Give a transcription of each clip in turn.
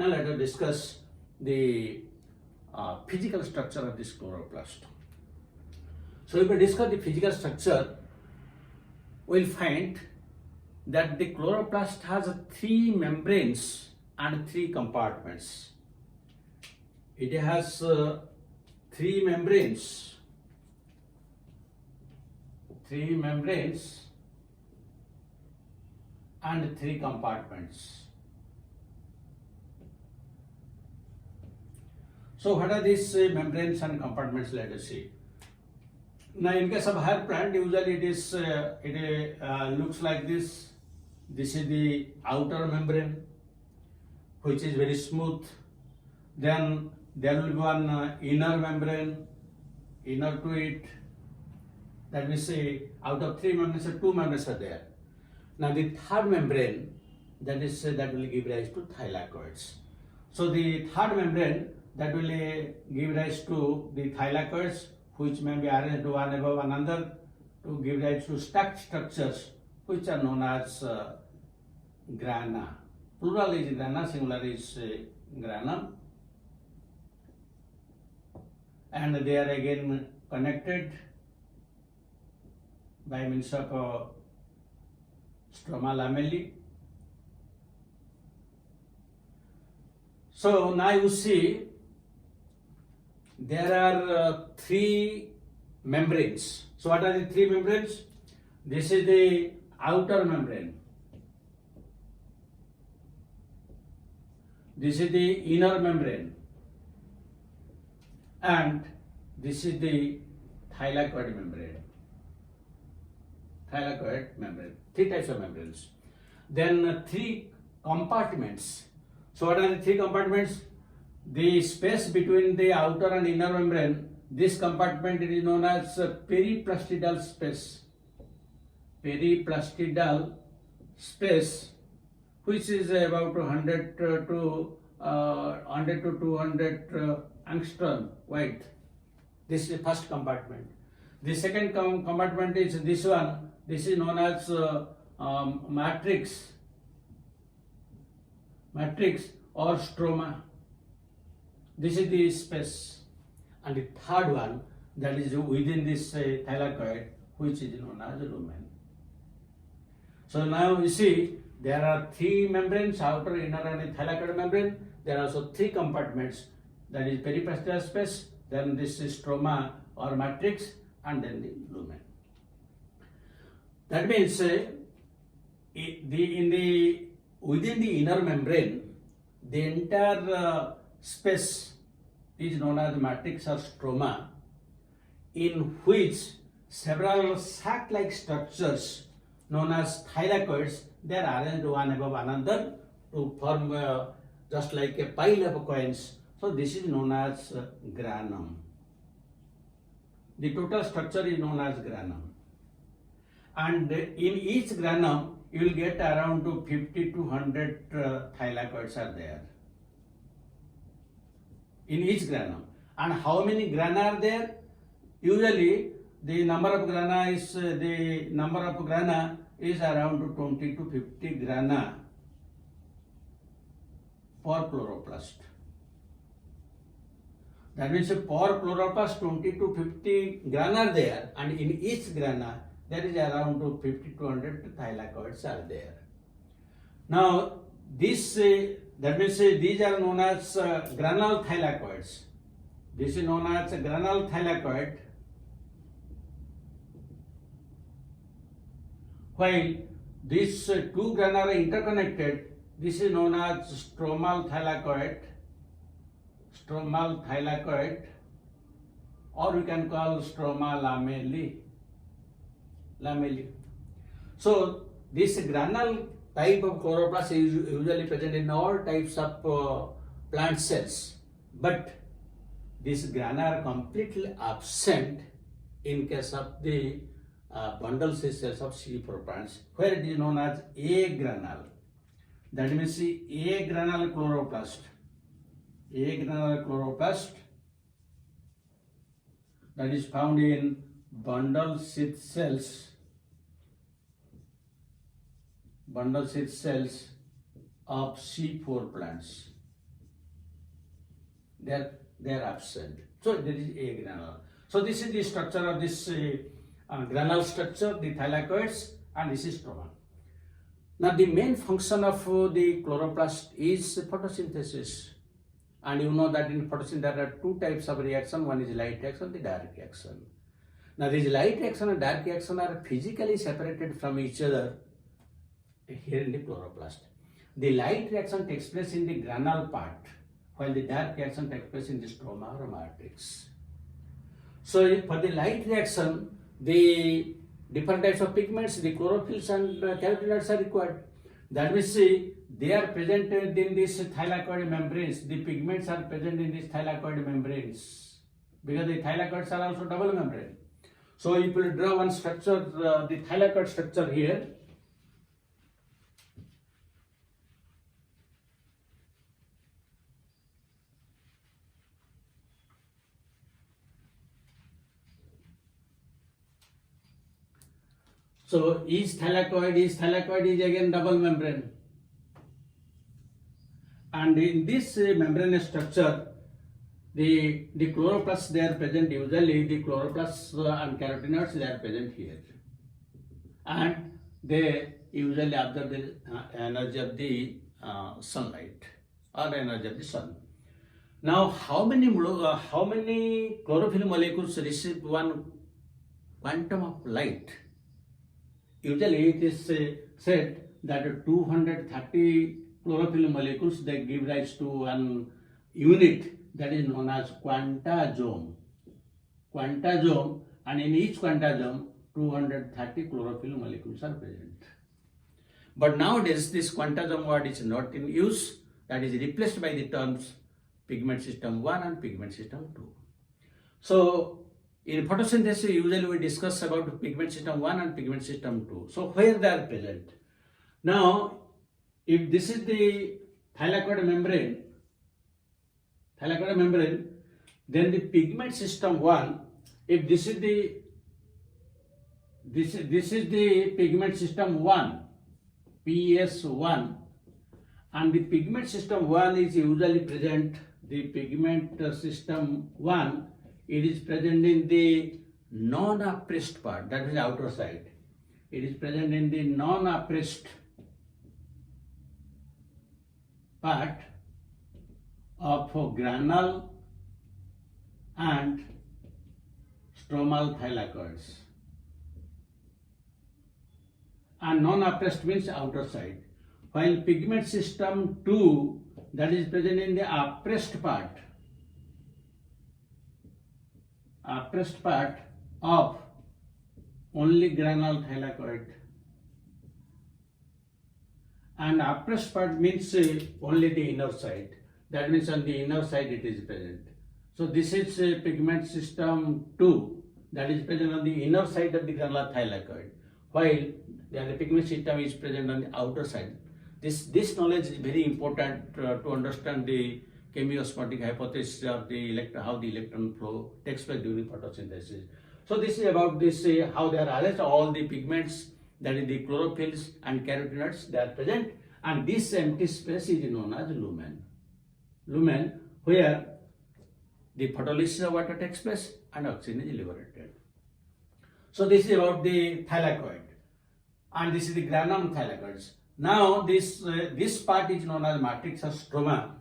Now let us discuss the physical structure of this chloroplast. So if we discuss the physical structure, we will find that the chloroplast has 3 membranes and 3 compartments. It has 3 membranes, and 3 compartments. So what are these membranes and compartments? Let us see. Now in case of hair plant, usually it looks like this. This is the outer membrane, which is very smooth. Then there will be one inner membrane, inner to it. That we say out of 3 membranes, 2 membranes are there. Now the third membrane, that will give rise to thylakoids. So the third membrane that will give rise to the thylakoids, which may be arranged one above another to give rise to stacked structures, which are known as grana. Plural is grana, singular is grana. And they are again connected by means of stroma lamellae. So now you see there are 3 membranes. So what are the 3 membranes? This is the outer membrane. This is the inner membrane. And this is the thylakoid membrane. 3 types of membranes. Then 3 compartments. So what are the 3 compartments? The space between the outer and inner membrane, this compartment is known as periplastidal space. Periplastidal space, which is about 100 to 200 angstrom wide. This is the first compartment. The second compartment is this one. This is known as matrix or stroma. This is the space. And the third one, that is within this thylakoid, which is known as lumen. So now you see there are 3 membranes, outer, inner and thylakoid membrane. There are also 3 compartments, that is periplastidal space, then this is stroma or matrix, and then the lumen. That means within the inner membrane, the entire space is known as matrix or stroma, in which several sac-like structures known as thylakoids, they are arranged one above another to form just like a pile of coins. So this is known as granum. The total structure is known as granum. And in each granum, you will get around to 50 to 100 thylakoids are there. In each granum. And how many grana are there? Usually the number of grana is around 20 to 50 grana per chloroplast. That means per chloroplast 20 to 50 grana are there, and in each grana there is around 50 to 100 thylakoids are there. Now this that means these are known as granal thylakoids. This is known as granal thylakoid, while these 2 grana are interconnected. This is known as stromal thylakoid, or we can call stroma lamellae. So this granal type of chloroplast is usually present in all types of plant cells, but these grana are completely absent in case of the bundle cells of CD4 plants, where it is known as agranal. That means agranal chloroplast. Agranal chloroplast that is found in bundle sheath cells of C4 plants. they are absent. So there is a granule. So this is the structure of this granule structure, the thylakoids, and this is stroma. Now the main function of the chloroplast is photosynthesis. And you know that in photosynthesis there are two types of reaction. One is light reaction, the dark reaction. Now these light reaction and dark reaction are physically separated from each other here in the chloroplast. The light reaction takes place in the granule part, while the dark reaction takes place in the stroma or matrix. So for the light reaction, the different types of pigments, the chlorophylls and carotenoids are required. That means they are present in these thylakoid membranes. The pigments are present in these thylakoid membranes because the thylakoids are also double membrane. So if you draw one structure, the thylakoid structure here. So each thylakoid is again double membrane. And in this membranous structure, the chloroplasts, they are present usually, the chloroplasts and carotenoids, they are present here. And they usually absorb the energy of the sunlight or energy of the sun. Now, how many chlorophyll molecules receive one quantum of light? Usually it is said that 230 chlorophyll molecules, they give rise to one unit that is known as quantasome. Quantasome, and in each quantasome 230 chlorophyll molecules are present. But nowadays this quantasome word is not in use, that is replaced by the terms pigment system 1 and pigment system 2. So in photosynthesis usually we discuss about pigment system 1 and pigment system 2. So where they are present? Now if this is the thylakoid membrane, then the pigment system 1, if this is the pigment system 1, PS1, and the pigment system 1 is usually present, the pigment system 1, it is present in the non-oppressed part, that is outer side. It is present in the non-oppressed part of granule and stromal thylakoids. And non-oppressed means outer side. While pigment system 2, that is present in the oppressed part of only granule thylakoid. And oppressed part means only the inner side. That means on the inner side it is present. So this is pigment system 2, that is present on the inner side of the granular thylakoid, while the pigment system is present on the outer side. This knowledge is very important to understand the chemiosmotic hypothesis of the how the electron flow takes place during photosynthesis. So this is about this how they are arranged, all the pigments, that is the chlorophylls and carotenoids, they are present, and this empty space is known as lumen. Lumen, where the photolysis of water takes place and oxygen is liberated. So this is about the thylakoid, and this is the granum thylakoids. Now this part is known as matrix or stroma,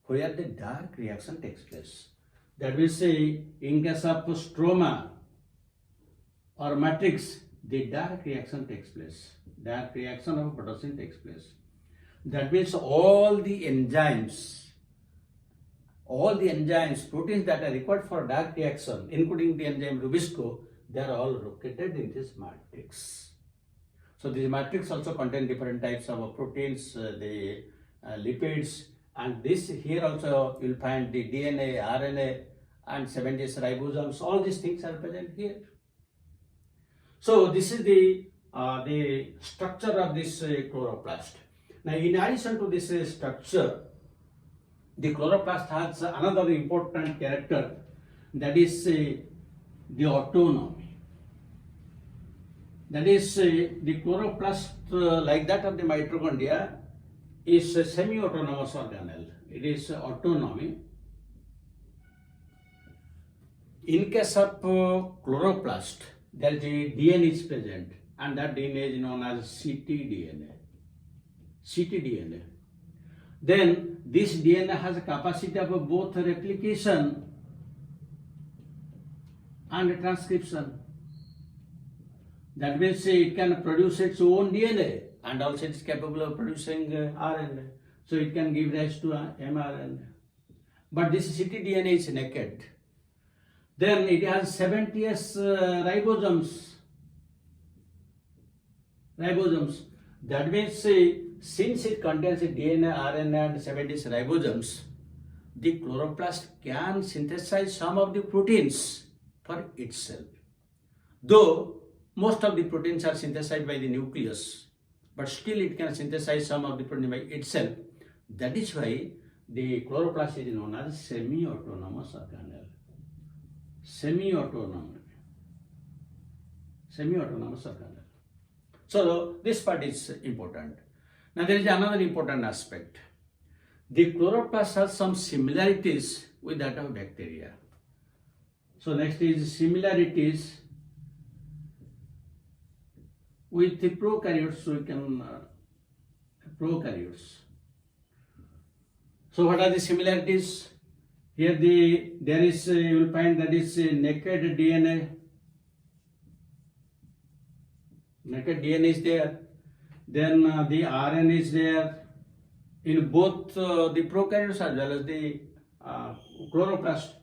where the dark reaction takes place. That will say, in case of stroma or matrix, the dark reaction takes place. Dark reaction of photosynthesis takes place. That means all the enzymes, proteins that are required for dark reaction, including the enzyme Rubisco, they are all located in this matrix. So this matrix also contains different types of proteins, the lipids, and this here also you will find the DNA, RNA, and 7 ribosomes. All these things are present here. So this is the structure of this chloroplast. Now, in addition to this structure, the chloroplast has another important character, that is the autonomy. That is the chloroplast, like that of the mitochondria, is a semi-autonomous organelle. It is autonomy. In case of chloroplast, there is a DNA is present, and that DNA is known as ctDNA. ctDNA. Then this DNA has a capacity of both replication and transcription. That means it can produce its own DNA, and also it is capable of producing RNA. So it can give rise to mRNA. But this ctDNA is naked. Then it has 70s ribosomes. That means since it contains DNA, RNA and 70s ribosomes, the chloroplast can synthesize some of the proteins for itself. Though most of the proteins are synthesized by the nucleus, but still it can synthesize some of the protein by itself. That is why the chloroplast is known as semi-autonomous organelle. Semi-autonomous organelle. So this part is important. Now there is another important aspect. The chloroplast has some similarities with that of bacteria. So next is similarities with the prokaryotes. We can prokaryotes. So what are the similarities? Here there is you will find that is naked DNA. Naked DNA is there. Then the RNA is there in both the prokaryotes as well as the chloroplast.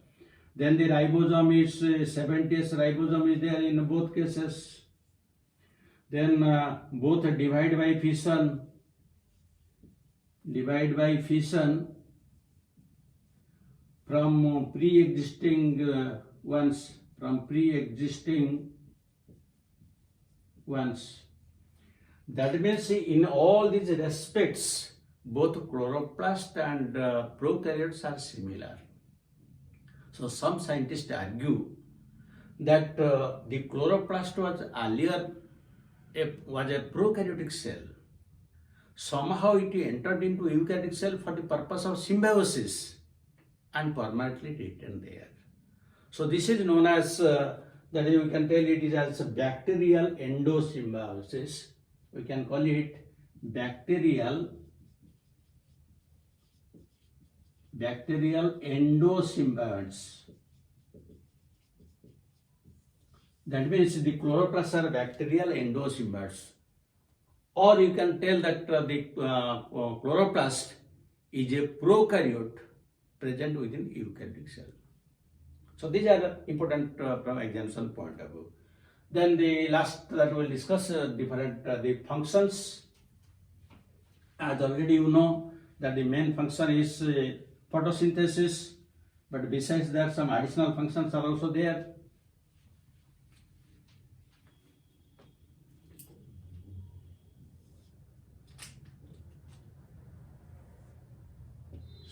Then the ribosome is 70s ribosome is there in both cases. Then both divide by fission from pre-existing ones. That means in all these respects, both chloroplast and prokaryotes are similar. So some scientists argue that the chloroplast was earlier was a prokaryotic cell. Somehow it entered into eukaryotic cell for the purpose of symbiosis and permanently retained there. So this is known as that you can tell it is as a bacterial endosymbiosis. We can call it bacterial endosymbionts. That means the chloroplasts are bacterial endosymbionts. Or you can tell that the chloroplast is a prokaryote present within eukaryotic cell. So these are the important from examination point of view. Then the last that we will discuss different the functions. As already you know that the main function is photosynthesis, but besides that some additional functions are also there.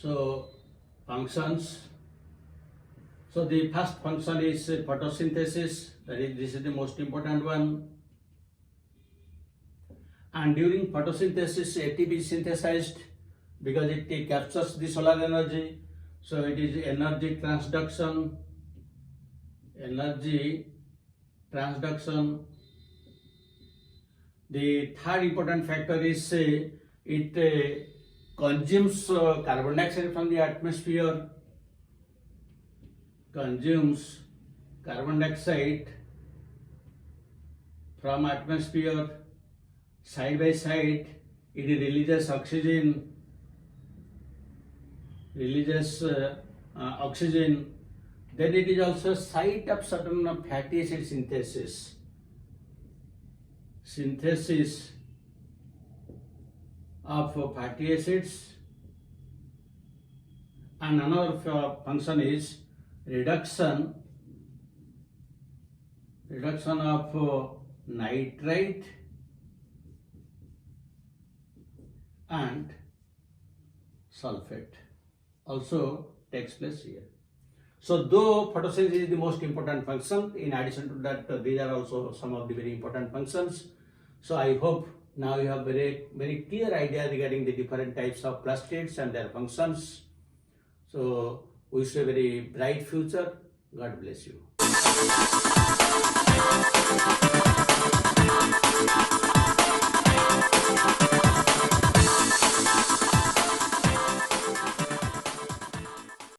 So functions. So the first function is photosynthesis. This is the most important one. And during photosynthesis, ATP is synthesized because it captures the solar energy. So it is energy transduction. The third important factor is it consumes carbon dioxide from the atmosphere. Consumes carbon dioxide from atmosphere. Side by side, it releases oxygen. Then it is also site of certain fatty acid synthesis. Synthesis of fatty acids. And another function is reduction of nitrite and sulfate also takes place here. So though photosynthesis is the most important function, in addition to that these are also some of the very important functions. So I hope now you have very clear idea regarding the different types of plastids and their functions. So wish you a very bright future. God bless you.